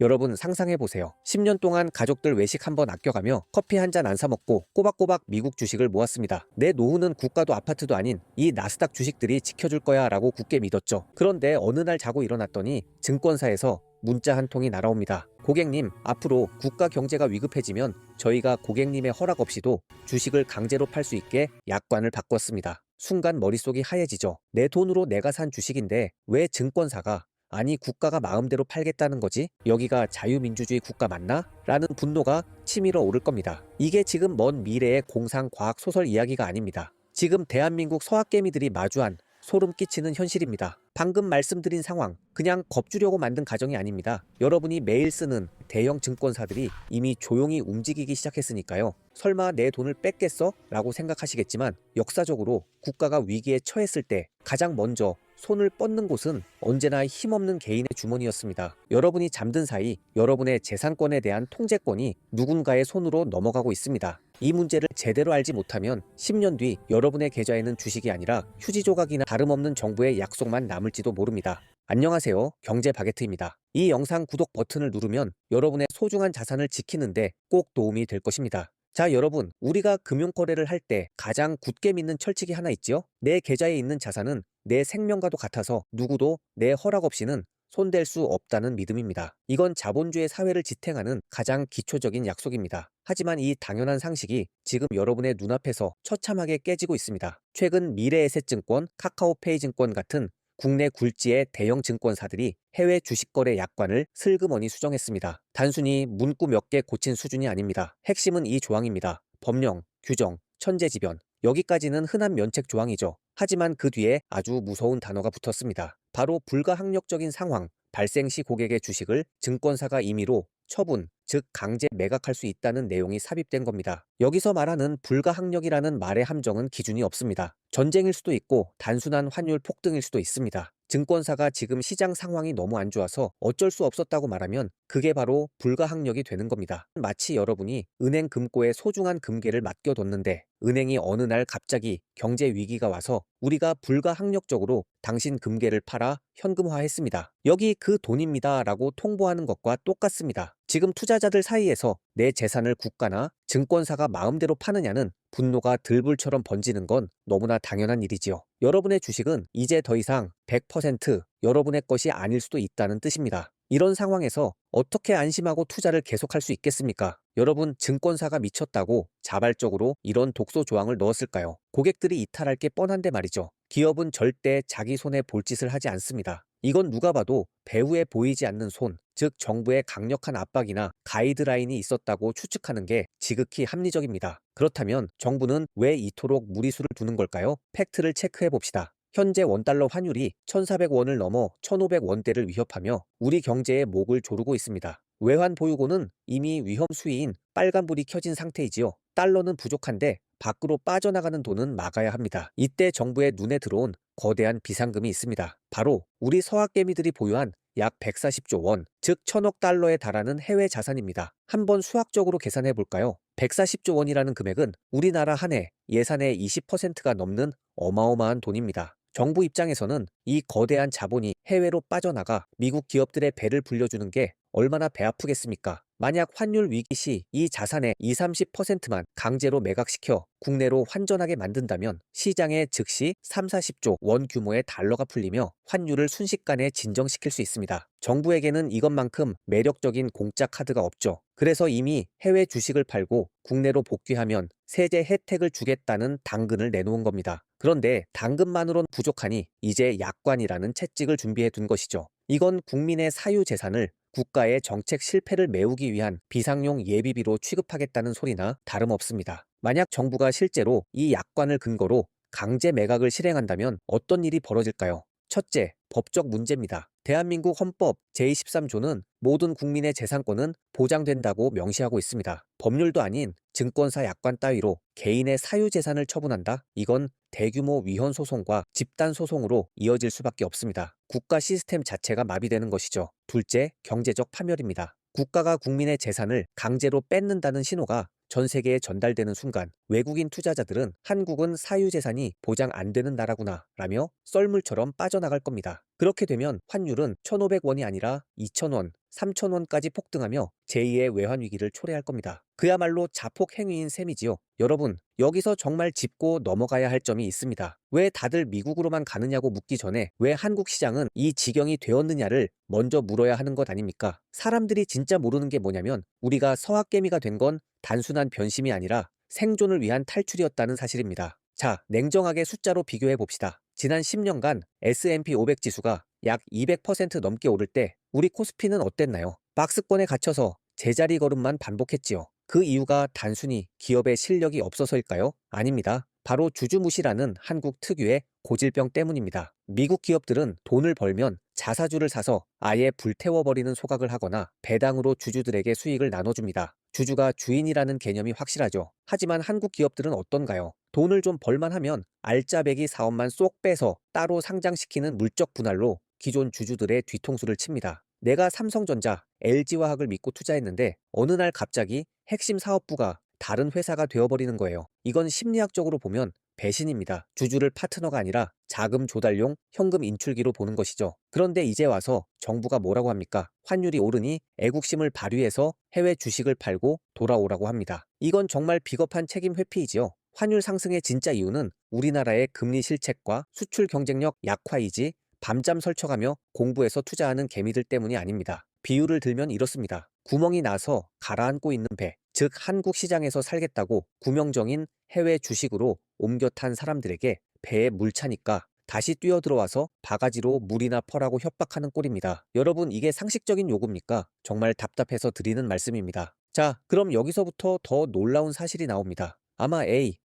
여러분 상상해보세요. 10년 동안 가족들 외식 한번 아껴가며 커피 한 잔 안 사먹고 꼬박꼬박 미국 주식을 모았습니다. 내 노후는 국가도 아파트도 아닌 이 나스닥 주식들이 지켜줄 거야 라고 굳게 믿었죠. 그런데 어느 날 자고 일어났더니 증권사에서 문자 한 통이 날아옵니다. 고객님, 앞으로 국가 경제가 위급해지면 저희가 고객님의 허락 없이도 주식을 강제로 팔 수 있게 약관을 바꿨습니다. 순간 머릿속이 하얘지죠. 내 돈으로 내가 산 주식인데 왜 증권사가, 아니 국가가 마음대로 팔겠다는 거지? 여기가 자유민주주의 국가 맞나? 라는 분노가 치밀어 오를 겁니다. 이게 지금 먼 미래의 공상과학 소설 이야기가 아닙니다. 지금 대한민국 서학개미들이 마주한 소름 끼치는 현실입니다. 방금 말씀드린 상황, 그냥 겁주려고 만든 가정이 아닙니다. 여러분이 매일 쓰는 대형 증권사들이 이미 조용히 움직이기 시작했으니까요. 설마 내 돈을 뺏겠어? 라고 생각하시겠지만 역사적으로 국가가 위기에 처했을 때 가장 먼저 손을 뻗는 곳은 언제나 힘없는 개인의 주머니였습니다. 여러분이 잠든 사이 여러분의 재산권에 대한 통제권이 누군가의 손으로 넘어가고 있습니다. 이 문제를 제대로 알지 못하면 10년 뒤 여러분의 계좌에는 주식이 아니라 휴지 조각이나 다름없는 정부의 약속만 남을지도 모릅니다. 안녕하세요. 경제바게트입니다. 이 영상 구독 버튼을 누르면 여러분의 소중한 자산을 지키는데 꼭 도움이 될 것입니다. 자, 여러분, 우리가 금융거래를 할 때 가장 굳게 믿는 철칙이 하나 있지요? 내 계좌에 있는 자산은 내 생명과도 같아서 누구도 내 허락 없이는 손댈 수 없다는 믿음입니다. 이건 자본주의 사회를 지탱하는 가장 기초적인 약속입니다. 하지만 이 당연한 상식이 지금 여러분의 눈앞에서 처참하게 깨지고 있습니다. 최근 미래에셋증권, 카카오페이 증권 같은 국내 굴지의 대형 증권사들이 해외 주식거래 약관을 슬그머니 수정했습니다. 단순히 문구 몇 개 고친 수준이 아닙니다. 핵심은 이 조항입니다. 법령, 규정, 천재지변. 여기까지는 흔한 면책 조항이죠. 하지만 그 뒤에 아주 무서운 단어가 붙었습니다. 바로 불가항력적인 상황, 발생 시 고객의 주식을 증권사가 임의로 처분, 즉 강제 매각할 수 있다는 내용이 삽입된 겁니다. 여기서 말하는 불가항력이라는 말의 함정은 기준이 없습니다. 전쟁일 수도 있고 단순한 환율 폭등일 수도 있습니다. 증권사가 지금 시장 상황이 너무 안 좋아서 어쩔 수 없었다고 말하면 그게 바로 불가항력이 되는 겁니다. 마치 여러분이 은행 금고에 소중한 금괴를 맡겨뒀는데 은행이 어느 날 갑자기 경제 위기가 와서 우리가 불가항력적으로 당신 금괴를 팔아 현금화했습니다. 여기 그 돈입니다 라고 통보하는 것과 똑같습니다. 지금 투자자들 사이에서 내 재산을 국가나 증권사가 마음대로 파느냐는 분노가 들불처럼 번지는 건 너무나 당연한 일이지요. 여러분의 주식은 이제 더 이상 100% 여러분의 것이 아닐 수도 있다는 뜻입니다. 이런 상황에서 어떻게 안심하고 투자를 계속할 수 있겠습니까? 여러분, 증권사가 미쳤다고 자발적으로 이런 독소 조항을 넣었을까요? 고객들이 이탈할 게 뻔한데 말이죠. 기업은 절대 자기 손에 볼 짓을 하지 않습니다. 이건 누가 봐도 배후에 보이지 않는 손, 즉 정부의 강력한 압박이나 가이드라인이 있었다고 추측하는 게 지극히 합리적입니다. 그렇다면 정부는 왜 이토록 무리수를 두는 걸까요? 팩트를 체크해 봅시다. 현재 원달러 환율이 1,400원을 넘어 1,500원대를 위협하며 우리 경제의 목을 조르고 있습니다. 외환 보유고는 이미 위험 수위인 빨간불이 켜진 상태이지요. 달러는 부족한데 밖으로 빠져나가는 돈은 막아야 합니다. 이때 정부의 눈에 들어온 거대한 비상금이 있습니다. 바로 우리 서학개미들이 보유한 약 140조 원, 즉 1,000억 달러에 달하는 해외 자산입니다. 한번 수학적으로 계산해 볼까요? 140조 원이라는 금액은 우리나라 한 해 예산의 20%가 넘는 어마어마한 돈입니다. 정부 입장에서는 이 거대한 자본이 해외로 빠져나가 미국 기업들의 배를 불려주는 게 얼마나 배 아프겠습니까? 만약 환율 위기 시 이 자산의 20~30%만 강제로 매각시켜 국내로 환전하게 만든다면 시장에 즉시 3~40조 원 규모의 달러가 풀리며 환율을 순식간에 진정시킬 수 있습니다. 정부에게는 이것만큼 매력적인 공짜 카드가 없죠. 그래서 이미 해외 주식을 팔고 국내로 복귀하면 세제 혜택을 주겠다는 당근을 내놓은 겁니다. 그런데 당근만으론 부족하니 이제 약관이라는 채찍을 준비해 둔 것이죠. 이건 국민의 사유 재산을 국가의 정책 실패를 메우기 위한 비상용 예비비로 취급하겠다는 소리나 다름없습니다. 만약 정부가 실제로 이 약관을 근거로 강제 매각을 실행한다면 어떤 일이 벌어질까요? 첫째, 법적 문제입니다. 대한민국 헌법 제23조는 모든 국민의 재산권은 보장된다고 명시하고 있습니다. 법률도 아닌 증권사 약관 따위로 개인의 사유재산을 처분한다? 이건 대규모 위헌 소송과 집단 소송으로 이어질 수밖에 없습니다. 국가 시스템 자체가 마비되는 것이죠. 둘째, 경제적 파멸입니다. 국가가 국민의 재산을 강제로 뺏는다는 신호가 전 세계에 전달되는 순간 외국인 투자자들은 한국은 사유재산이 보장 안 되는 나라구나 라며 썰물처럼 빠져나갈 겁니다. 그렇게 되면 환율은 1,500원이 아니라 2,000원, 3,000원까지 폭등하며 제2의 외환위기를 초래할 겁니다. 그야말로 자폭 행위인 셈이지요. 여러분, 여기서 정말 짚고 넘어가야 할 점이 있습니다. 왜 다들 미국으로만 가느냐고 묻기 전에 왜 한국 시장은 이 지경이 되었느냐를 먼저 물어야 하는 것 아닙니까? 사람들이 진짜 모르는 게 뭐냐면 우리가 서학개미가 된 건 단순한 변심이 아니라 생존을 위한 탈출이었다는 사실입니다. 자, 냉정하게 숫자로 비교해 봅시다. 지난 10년간 S&P 500 지수가 약 200% 넘게 오를 때 우리 코스피는 어땠나요? 박스권에 갇혀서 제자리 걸음만 반복했지요. 그 이유가 단순히 기업의 실력이 없어서일까요? 아닙니다. 바로 주주무시라는 한국 특유의 고질병 때문입니다. 미국 기업들은 돈을 벌면 자사주를 사서 아예 불태워버리는 소각을 하거나 배당으로 주주들에게 수익을 나눠줍니다. 주주가 주인이라는 개념이 확실하죠. 하지만 한국 기업들은 어떤가요? 돈을 좀 벌만하면 알짜배기 사업만 쏙 빼서 따로 상장시키는 물적 분할로 기존 주주들의 뒤통수를 칩니다. 내가 삼성전자, LG화학을 믿고 투자했는데 어느 날 갑자기 핵심 사업부가 다른 회사가 되어버리는 거예요. 이건 심리학적으로 보면 배신입니다. 주주를 파트너가 아니라 자금 조달용 현금 인출기로 보는 것이죠. 그런데 이제 와서 정부가 뭐라고 합니까? 환율이 오르니 애국심을 발휘해서 해외 주식을 팔고 돌아오라고 합니다. 이건 정말 비겁한 책임 회피이지요. 환율 상승의 진짜 이유는 우리나라의 금리 실책과 수출 경쟁력 약화이지 밤잠 설쳐가며 공부해서 투자하는 개미들 때문이 아닙니다. 비유를 들면 이렇습니다. 구멍이 나서 가라앉고 있는 배, 즉 한국 시장에서 살겠다고 구명정인 해외 주식으로 옮겨 탄 사람들에게 배에 물 차니까 다시 뛰어들어와서 바가지로 물이나 퍼라고 협박하는 꼴입니다. 여러분, 이게 상식적인 요구입니까? 정말 답답해서 드리는 말씀입니다. 자, 그럼 여기서부터 더 놀라운 사실이 나옵니다. 아마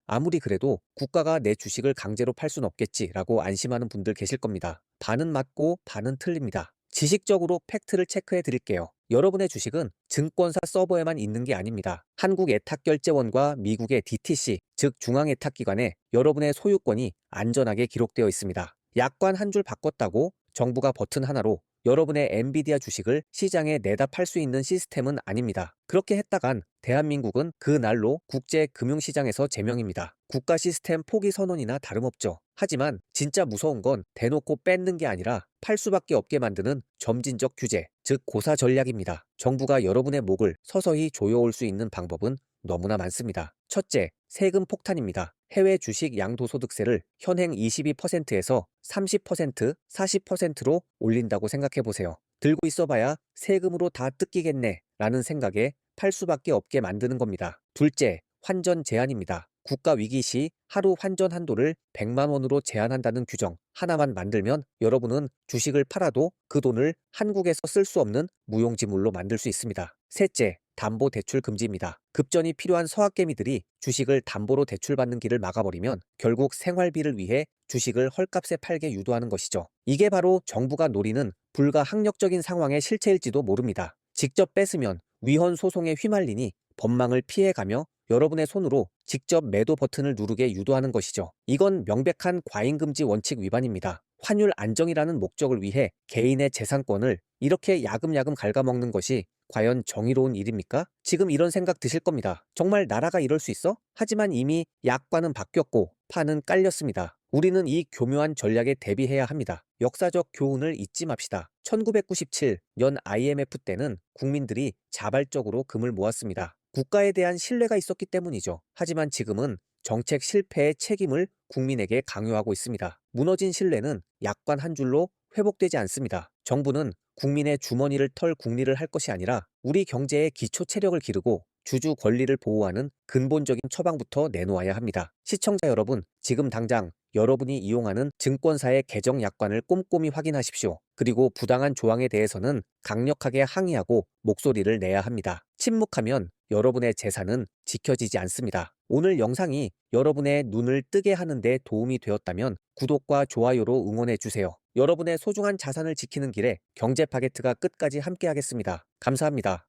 아무리 그래도 국가가 내 주식을 강제로 팔 순 없겠지라고 안심하는 분들 계실 겁니다. 반은 맞고 반은 틀립니다. 지식적으로 팩트를 체크해 드릴게요. 여러분의 주식은 증권사 서버에만 있는 게 아닙니다. 한국예탁결제원과 미국의 DTC, 즉 중앙예탁기관에 여러분의 소유권이 안전하게 기록되어 있습니다. 약관 한 줄 바꿨다고 정부가 버튼 하나로 여러분의 엔비디아 주식을 시장에 내다 팔 수 있는 시스템은 아닙니다. 그렇게 했다간 대한민국은 그 날로 국제금융시장에서 제명입니다. 국가 시스템 포기 선언이나 다름없죠. 하지만 진짜 무서운 건 대놓고 뺏는 게 아니라 팔 수밖에 없게 만드는 점진적 규제, 즉 고사 전략입니다. 정부가 여러분의 목을 서서히 조여올 수 있는 방법은 너무나 많습니다. 첫째, 세금 폭탄입니다. 해외 주식 양도소득세를 현행 22%에서 30%, 40%로 올린다고 생각해 보세요. 들고 있어봐야 세금으로 다 뜯기겠네 라는 생각에 팔 수밖에 없게 만드는 겁니다. 둘째, 환전 제한입니다. 국가 위기 시 하루 환전 한도를 100만 원으로 제한한다는 규정 하나만 만들면 여러분은 주식을 팔아도 그 돈을 한국에서 쓸 수 없는 무용지물로 만들 수 있습니다. 셋째, 담보대출 금지입니다. 급전이 필요한 서학개미들이 주식을 담보로 대출받는 길을 막아버리면 결국 생활비를 위해 주식을 헐값에 팔게 유도하는 것이죠. 이게 바로 정부가 노리는 불가항력적인 상황의 실체일지도 모릅니다. 직접 뺏으면 위헌 소송에 휘말리니 법망을 피해가며 여러분의 손으로 직접 매도 버튼을 누르게 유도하는 것이죠. 이건 명백한 과잉금지 원칙 위반입니다. 환율 안정이라는 목적을 위해 개인의 재산권을 이렇게 야금야금 갉아먹는 것이 과연 정의로운 일입니까? 지금 이런 생각 드실 겁니다. 정말 나라가 이럴 수 있어? 하지만 이미 약관은 바뀌었고 판은 깔렸습니다. 우리는 이 교묘한 전략에 대비해야 합니다. 역사적 교훈을 잊지 맙시다. 1997년 IMF 때는 국민들이 자발적으로 금을 모았습니다. 국가에 대한 신뢰가 있었기 때문이죠. 하지만 지금은 정책 실패의 책임을 국민에게 강요하고 있습니다. 무너진 신뢰는 약관 한 줄로 회복되지 않습니다. 정부는 국민의 주머니를 털 국리를 할 것이 아니라 우리 경제의 기초 체력을 기르고 주주 권리를 보호하는 근본적인 처방부터 내놓아야 합니다. 시청자 여러분, 지금 당장 여러분이 이용하는 증권사의 계정 약관을 꼼꼼히 확인하십시오. 그리고 부당한 조항에 대해서는 강력하게 항의하고 목소리를 내야 합니다. 침묵하면 여러분의 재산은 지켜지지 않습니다. 오늘 영상이 여러분의 눈을 뜨게 하는 데 도움이 되었다면 구독과 좋아요로 응원해 주세요. 여러분의 소중한 자산을 지키는 길에 경제 파게트가 끝까지 함께하겠습니다. 감사합니다.